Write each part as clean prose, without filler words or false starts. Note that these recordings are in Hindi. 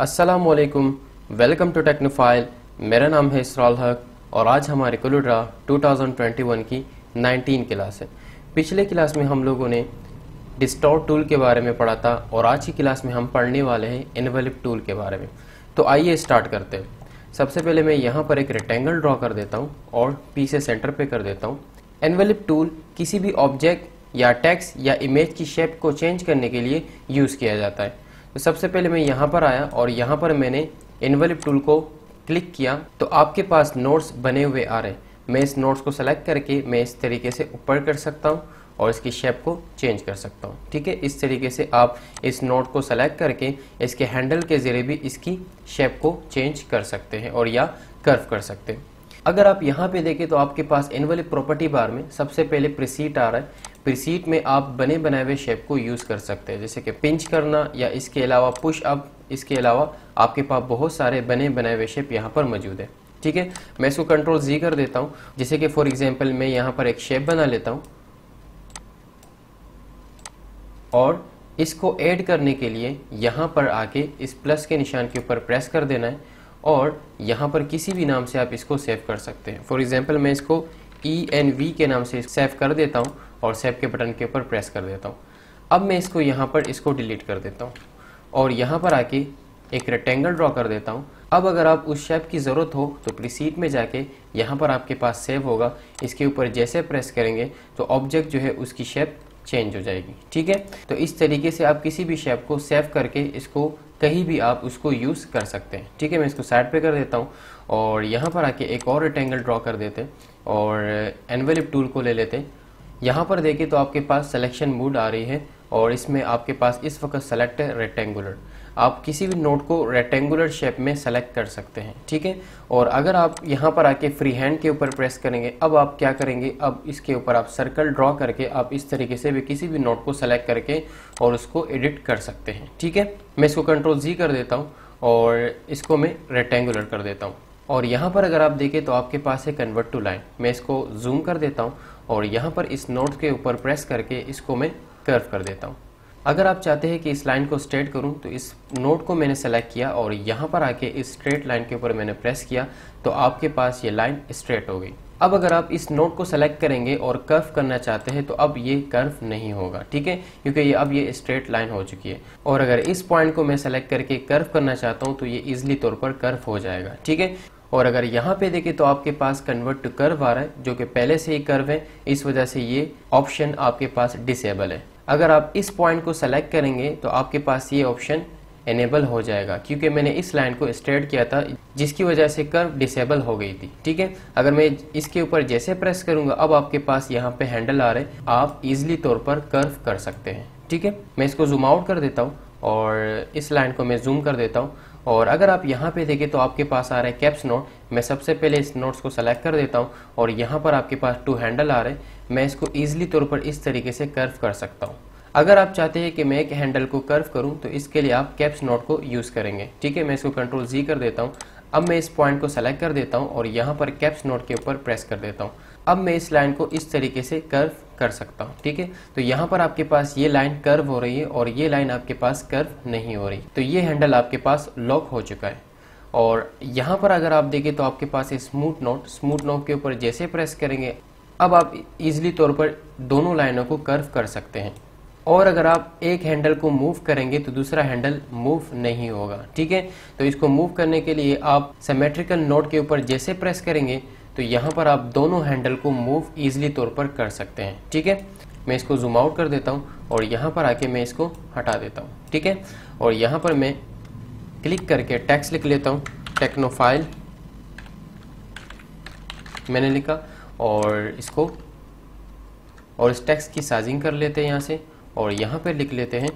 अस्सलामुअलैकुम, वेलकम टू टेक्नोफाइल। मेरा नाम है इसराल हक और आज हमारे कोलुड्रा 2021 की 19 क्लास है। पिछले क्लास में हम लोगों ने डिस्टॉर्ट टूल के बारे में पढ़ा था और आज की क्लास में हम पढ़ने वाले हैं एनवेलप टूल के बारे में। तो आइए स्टार्ट करते हैं। सबसे पहले मैं यहाँ पर एक रेक्टेंगल ड्रॉ कर देता हूँ और पी से सेंटर पे कर देता हूँ। एनवेलप टूल किसी भी ऑब्जेक्ट या टेक्स्ट या इमेज की शेप को चेंज करने के लिए यूज़ किया जाता है। तो सबसे पहले मैं यहाँ पर आया और यहाँ पर मैंने एनवेलप टूल को क्लिक किया तो आपके पास नोट्स बने हुए आ रहे हैं। मैं इस नोट्स को सेलेक्ट करके मैं इस तरीके से ऊपर कर सकता हूँ और इसकी शेप को चेंज कर सकता हूँ। ठीक है, इस तरीके से आप इस नोट को सेलेक्ट करके इसके हैंडल के जरिए भी इसकी शेप को चेंज कर सकते हैं और या कर्व कर सकते हैं। अगर आप यहाँ पे देखें तो आपके पास एनवेलप प्रॉपर्टी बार में सबसे पहले प्रीसीट आ रहा है। प्रीसीट में आप बने बनाए हुए शेप को यूज़ कर सकते हैं, जैसे कि पिंच करना या इसके अलावा पुश अप। इसके अलावा आपके पास बहुत सारे बने बनाए हुए शेप यहाँ पर मौजूद है। ठीक है, मैं इसको कंट्रोल जी कर देता हूँ। जैसे कि फॉर एग्जांपल मैं यहाँ पर एक शेप बना लेता हूँ और इसको ऐड करने के लिए यहाँ पर आके इस प्लस के निशान के ऊपर प्रेस कर देना है और यहाँ पर किसी भी नाम से आप इसको सेव कर सकते हैं। फॉर एग्जांपल मैं इसको ENV के नाम से सेव कर देता हूँ और सेव के बटन के ऊपर प्रेस कर देता हूँ। अब मैं इसको यहाँ पर इसको डिलीट कर देता हूँ और यहाँ पर आके एक रेक्टेंगल ड्रॉ कर देता हूँ। अब अगर आप उस शेप की ज़रूरत हो तो प्रीसीट में जाके यहाँ पर आपके पास सेव होगा। इसके ऊपर जैसे प्रेस करेंगे तो ऑब्जेक्ट जो है उसकी शेप चेंज हो जाएगी। ठीक है, तो इस तरीके से आप किसी भी शेप को सेव करके इसको कहीं भी आप उसको यूज़ कर सकते हैं। ठीक है, मैं इसको साइड पे कर देता हूँ और यहाँ पर आके एक और रेक्टेंगल ड्रॉ कर देते हैं और एनवेलप टूल को ले लेते हैं। यहाँ पर देखिए तो आपके पास सिलेक्शन मोड आ रही है और इसमें आपके पास इस वक्त सेलेक्ट है रेक्टेंगुलर। आप किसी भी नोट को रेक्टेंगुलर शेप में सेलेक्ट कर सकते हैं। ठीक है, और अगर आप यहाँ पर आके फ्री हैंड के ऊपर प्रेस करेंगे, अब आप क्या करेंगे, अब इसके ऊपर आप सर्कल ड्रॉ करके आप इस तरीके से भी किसी भी नोट को सेलेक्ट करके और उसको एडिट कर सकते हैं। ठीक है, मैं इसको कंट्रोल जी कर देता हूँ और इसको मैं रेक्टेंगुलर कर देता हूँ। और यहाँ पर अगर आप देखें तो आपके पास है कन्वर्ट टू लाइन। मैं इसको जूम कर देता हूँ और यहाँ पर इस नोट के ऊपर प्रेस करके इसको मैं कर्व कर देता हूँ। अगर आप चाहते हैं कि इस लाइन को स्ट्रेट करूं तो इस नोट को मैंने सेलेक्ट किया और यहाँ पर आके इस स्ट्रेट लाइन के ऊपर मैंने प्रेस किया तो आपके पास ये लाइन स्ट्रेट हो गई। अब अगर आप इस नोट को सेलेक्ट करेंगे और कर्व करना चाहते हैं तो अब ये कर्व नहीं होगा। ठीक है, क्योंकि ये अब ये स्ट्रेट लाइन हो चुकी है। और अगर इस पॉइंट को मैं सेलेक्ट करके कर्व करना चाहता हूँ तो ये ईजिली तौर पर कर्व हो जाएगा। ठीक है, और अगर यहाँ पे देखें तो आपके पास कन्वर्ट टू कर्व आ रहा है जो कि पहले से ही कर्व है, इस वजह से ये ऑप्शन आपके पास डिसेबल है। अगर आप इस पॉइंट को सेलेक्ट करेंगे तो आपके पास ये ऑप्शन एनेबल हो जाएगा क्योंकि मैंने इस लाइन को स्ट्रेट किया था जिसकी वजह से कर्व डिसेबल हो गई थी। ठीक है, अगर मैं इसके ऊपर जैसे प्रेस करूंगा अब आपके पास यहाँ पे हैंडल आ रहे हैं, आप इजीली तौर पर कर्व कर सकते हैं। ठीक है, मैं इसको जूम आउट कर देता हूँ और इस लाइन को मैं जूम कर देता हूँ। और अगर आप यहाँ पे देखें तो आपके पास आ रहा है कैप्स नोट। मैं सबसे पहले इस नोट्स को सेलेक्ट कर देता हूँ और यहाँ पर आपके पास 2 हैंडल आ रहे हैं। मैं इसको ईजिली तौर पर इस तरीके से कर्व कर सकता हूँ। अगर आप चाहते हैं कि मैं एक हैंडल को कर्व करूं तो इसके लिए आप कैप्स नोट को यूज़ करेंगे। ठीक है, मैं इसको कंट्रोल जी कर देता हूं। अब मैं इस पॉइंट को सेलेक्ट कर देता हूं और यहाँ पर कैप्स नोट के ऊपर प्रेस कर देता हूं। अब मैं इस लाइन को इस तरीके से कर्व कर सकता हूं। ठीक है, तो यहाँ पर आपके पास ये लाइन कर्व हो रही है और ये लाइन आपके पास कर्व नहीं हो रही, तो ये हैंडल आपके पास लॉक हो चुका है। और यहाँ पर अगर आप देखें तो आपके पास स्मूथ नोट के ऊपर जैसे प्रेस करेंगे अब आप इजिली तौर पर दोनों लाइनों को कर्व कर सकते हैं। और अगर आप एक हैंडल को मूव करेंगे तो दूसरा हैंडल मूव नहीं होगा। ठीक है, तो इसको मूव करने के लिए आप सिमेट्रिकल नोट के ऊपर जैसे प्रेस करेंगे तो यहाँ पर आप दोनों हैंडल को मूव इजीली तौर पर कर सकते हैं। ठीक है, मैं इसको जूम आउट कर देता हूँ और यहाँ पर आके मैं इसको हटा देता हूँ। ठीक है, और यहाँ पर मैं क्लिक करके टेक्स्ट लिख लेता हूँ, टेक्नोफाइल मैंने लिखा और इसको और इस टेक्स्ट की साइजिंग कर लेते हैं यहाँ से और यहाँ पर लिख लेते हैं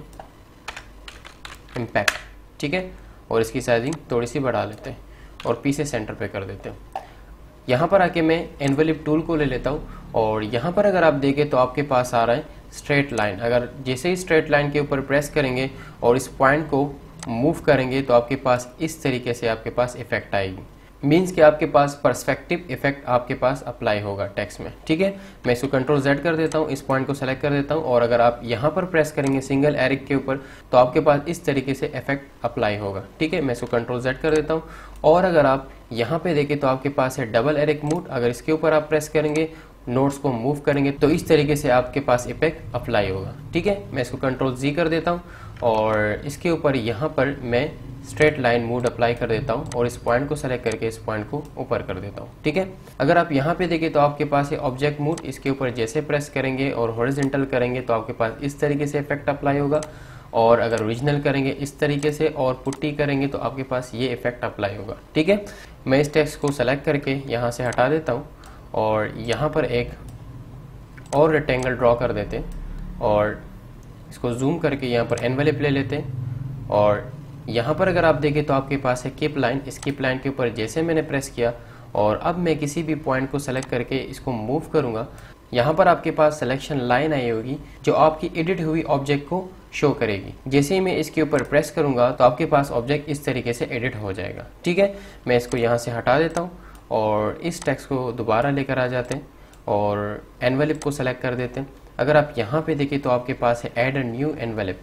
इम्पैक्ट। ठीक है, और इसकी साइजिंग थोड़ी सी बढ़ा लेते हैं और पी से सेंटर पे कर देते हैं। यहाँ पर आके मैं एनवेलप टूल को ले लेता हूँ और यहाँ पर अगर आप देखें तो आपके पास आ रहा है स्ट्रेट लाइन। अगर जैसे ही स्ट्रेट लाइन के ऊपर प्रेस करेंगे और इस पॉइंट को मूव करेंगे तो आपके पास इस तरीके से आपके पास इफेक्ट आएगी। मीन्स कि आपके पास पर्सपेक्टिव इफेक्ट आपके पास अप्लाई होगा टेक्स्ट में। ठीक है, मैं इसको कंट्रोल Z कर देता हूँ, इस पॉइंट को सेलेक्ट कर देता हूँ और अगर आप यहाँ पर प्रेस करेंगे सिंगल एरिक के ऊपर तो आपके पास इस तरीके से इफेक्ट अप्लाई होगा। ठीक है, मैं इसको कंट्रोल Z कर देता हूँ और अगर आप यहाँ पे देखें तो आपके पास है डबल एरिक मूड। अगर इसके ऊपर आप प्रेस करेंगे, नोट्स को मूव करेंगे तो इस तरीके से आपके पास इफेक्ट अप्लाई होगा। ठीक है, मैं इसको कंट्रोल Z कर देता हूँ और इसके ऊपर यहाँ पर मैं स्ट्रेट लाइन मूड अप्लाई कर देता हूँ और इस पॉइंट को सेलेक्ट करके इस पॉइंट को ऊपर कर देता हूँ। ठीक है, अगर आप यहाँ पे देखें तो आपके पास है ऑब्जेक्ट मूड। इसके ऊपर जैसे प्रेस करेंगे और हॉरिजॉन्टल करेंगे तो आपके पास इस तरीके से इफेक्ट अप्लाई होगा और अगर ओरिजिनल करेंगे इस तरीके से और पुट्टी करेंगे तो आपके पास ये इफेक्ट अप्लाई होगा। ठीक है, मैं इस टेक्स्ट को सेलेक्ट करके यहाँ से हटा देता हूँ और यहाँ पर एक और रेक्टेंगल ड्रॉ कर देते हैं और इसको जूम करके यहाँ पर एनवेलप ले लेते हैं और यहाँ पर अगर आप देखें तो आपके पास है कीप लाइन। इस कीप लाइन के ऊपर जैसे मैंने प्रेस किया और अब मैं किसी भी पॉइंट को सेलेक्ट करके इसको मूव करूँगा, यहाँ पर आपके पास सिलेक्शन लाइन आई होगी जो आपकी एडिट हुई ऑब्जेक्ट को शो करेगी। जैसे ही मैं इसके ऊपर प्रेस करूँगा तो आपके पास ऑब्जेक्ट इस तरीके से एडिट हो जाएगा। ठीक है, मैं इसको यहाँ से हटा देता हूँ और इस टेक्स्ट को दोबारा लेकर आ जाते हैं और एनवेलप को सेलेक्ट कर देते हैं। अगर आप यहाँ पे देखें तो आपके पास है ऐड अ न्यू एनवेलप।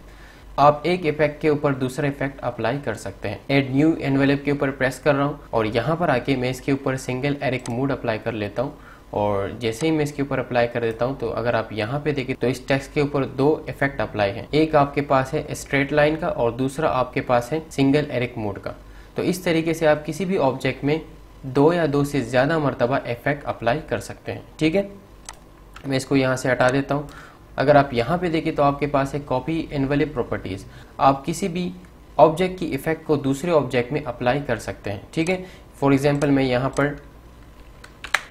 आप एक इफेक्ट के ऊपर दूसरा इफेक्ट अप्लाई कर सकते हैं। ऐड न्यू एनवेलप के ऊपर प्रेस कर रहा हूँ और यहाँ पर आके मैं इसके ऊपर सिंगल एरिक मूड अप्लाई कर लेता हूँ और जैसे ही मैं इसके ऊपर अप्लाई कर देता हूँ तो अगर आप यहाँ पे देखें तो इस टेक्स्ट के ऊपर दो इफेक्ट अप्लाई हैं। एक आपके पास है स्ट्रेट लाइन का और दूसरा आपके पास है सिंगल एरिक मूड का। तो इस तरीके से आप किसी भी ऑब्जेक्ट में दो या दो से ज़्यादा मरतबा इफेक्ट अप्लाई कर सकते हैं। ठीक है, मैं इसको यहाँ से हटा देता हूँ। अगर आप यहाँ पे देखें तो आपके पास है कॉपी एनवेलप प्रॉपर्टीज़। आप किसी भी ऑब्जेक्ट की इफेक्ट को दूसरे ऑब्जेक्ट में अप्लाई कर सकते हैं। ठीक है, फॉर एग्जांपल मैं यहाँ पर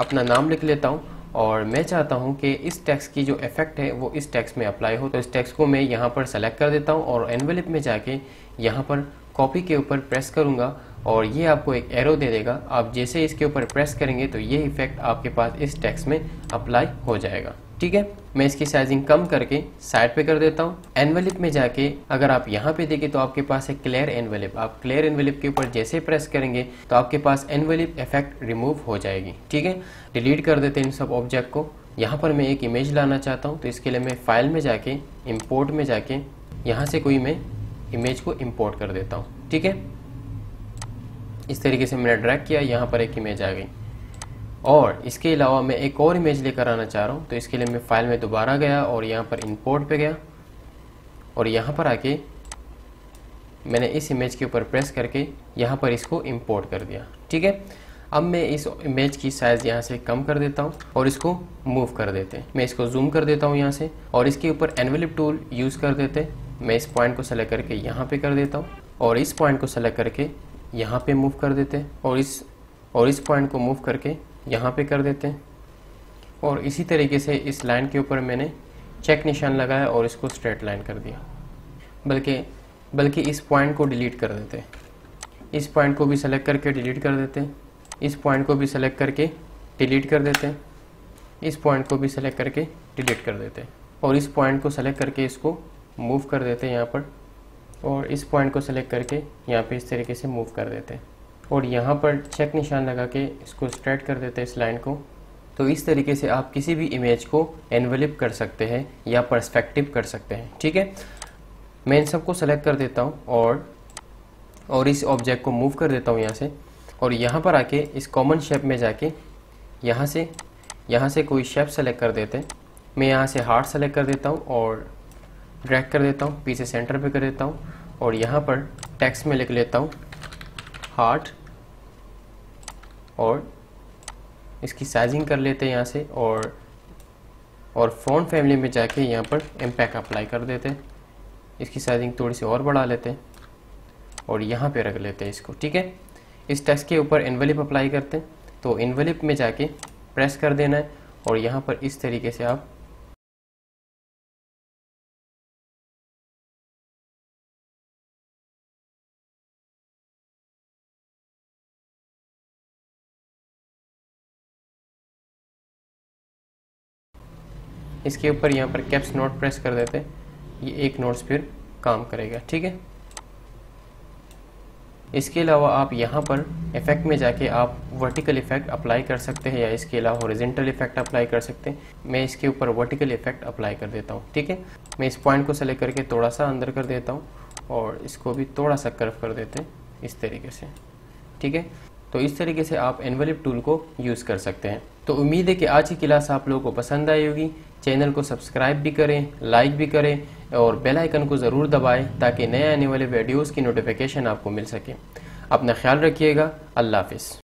अपना नाम लिख लेता हूँ और मैं चाहता हूँ कि इस टेक्स्ट की जो इफेक्ट है वो इस टेक्स्ट में अप्लाई हो। तो इस टेक्स्ट को मैं यहाँ पर सेलेक्ट कर देता हूँ और एनवेलप में जाके यहाँ पर कॉपी के ऊपर प्रेस करूँगा और ये आपको एक एरो दे देगा। आप जैसे इसके ऊपर प्रेस करेंगे तो ये इफेक्ट आपके पास इस टेक्स्ट में अप्लाई हो जाएगा। ठीक है, मैं इसकी साइजिंग कम करके साइड पे कर देता हूँ। एनवेलप में जाके अगर आप यहाँ पे देखें तो आपके पास है क्लियर एनवेलप। आप क्लियर एनवेलप के ऊपर जैसे प्रेस करेंगे तो आपके पास एनवेलप इफेक्ट रिमूव हो जाएगी। ठीक है, डिलीट कर देते हैं इन सब ऑब्जेक्ट को। यहाँ पर मैं एक इमेज लाना चाहता हूँ तो इसके लिए मैं फाइल में जाके इम्पोर्ट में जाके यहाँ से कोई मैं इमेज को इम्पोर्ट कर देता हूँ। ठीक है, इस तरीके से मैंने ड्रैग किया, यहाँ पर एक इमेज आ गई। और इसके अलावा मैं एक और इमेज लेकर आना चाह रहा हूँ तो इसके लिए मैं फाइल में दोबारा गया और यहाँ पर इंपोर्ट पे गया और यहाँ पर आके मैंने इस इमेज के ऊपर प्रेस करके यहाँ पर इसको इंपोर्ट कर दिया। ठीक है, अब मैं इस इमेज की साइज़ यहाँ से कम कर देता हूँ और इसको मूव कर देते हैं। मैं इसको जूम कर देता हूँ यहाँ से और इसके ऊपर एनवेलप टूल यूज़ कर देते हैं। मैं इस पॉइंट को सेलेक्ट करके यहाँ पे कर देता हूँ और इस पॉइंट को सेलेक्ट करके यहाँ पे मूव कर देते हैं और इस पॉइंट को मूव करके यहाँ पे कर देते हैं और इसी तरीके से इस लाइन के ऊपर मैंने चेक निशान लगाया और इसको स्ट्रेट लाइन कर दिया। बल्कि इस पॉइंट को डिलीट कर देते हैं। इस पॉइंट को भी सेलेक्ट करके डिलीट कर देते हैं। इस पॉइंट को भी सेलेक्ट करके डिलीट कर देते हैं। इस पॉइंट को भी सेलेक्ट करके डिलीट कर देते हैं और इस पॉइंट को सेलेक्ट करके इसको मूव कर देते हैं यहाँ पर और इस पॉइंट को सेलेक्ट करके यहाँ पे इस तरीके से मूव कर देते हैं और यहाँ पर चेक निशान लगा के इसको स्ट्रेट कर देते हैं इस लाइन को। तो इस तरीके से आप किसी भी इमेज को एनवेलप कर सकते हैं या पर्सपेक्टिव कर सकते हैं। ठीक है, मैं इन सबको सेलेक्ट कर देता हूँ और इस ऑब्जेक्ट को मूव कर देता हूँ यहाँ से और यहाँ पर आके इस कॉमन शेप में जाके यहाँ से कोई शेप सेलेक्ट कर देते हैं। मैं यहाँ से हार्ट सेलेक्ट कर देता हूँ और ड्रैग कर देता हूँ, पीछे सेंटर पे कर देता हूँ और यहाँ पर टेक्स्ट में लिख लेता हूँ हार्ट और इसकी साइजिंग कर लेते हैं यहाँ से और फ़ॉन्ट फैमिली में जाके यहाँ पर इम्पैक्ट अप्लाई कर देते हैं। इसकी साइजिंग थोड़ी सी और बढ़ा लेते हैं और यहाँ पे रख लेते हैं इसको। ठीक है, इस टेक्स्ट के ऊपर एनवेलप अप्लाई करते हैं तो एनवेलप में जाके प्रेस कर देना है और यहाँ पर इस तरीके से आप इसके ऊपर यहाँ पर कैप्स नोट प्रेस कर देते हैं। ये एक नोट्स फिर काम करेगा। ठीक है, इसके अलावा आप यहाँ पर इफेक्ट में जाके आप वर्टिकल इफेक्ट अप्लाई कर सकते हैं या इसके अलावा हॉरिजॉन्टल इफेक्ट अप्लाई कर सकते हैं। मैं इसके ऊपर वर्टिकल इफेक्ट अप्लाई कर देता हूँ। ठीक है, मैं इस पॉइंट को सेलेक्ट करके थोड़ा सा अंदर कर देता हूँ और इसको भी थोड़ा सा कर्व कर देते हैं इस तरीके से। ठीक है, तो इस तरीके से आप एनवेलप टूल को यूज़ कर सकते हैं। तो उम्मीद है कि आज की क्लास आप लोगों को पसंद आई होगी। चैनल को सब्सक्राइब भी करें, लाइक भी करें और बेल आइकन को ज़रूर दबाएं ताकि नए आने वाले वीडियोस की नोटिफिकेशन आपको मिल सके। अपना ख्याल रखिएगा। अल्लाह हाफिज़।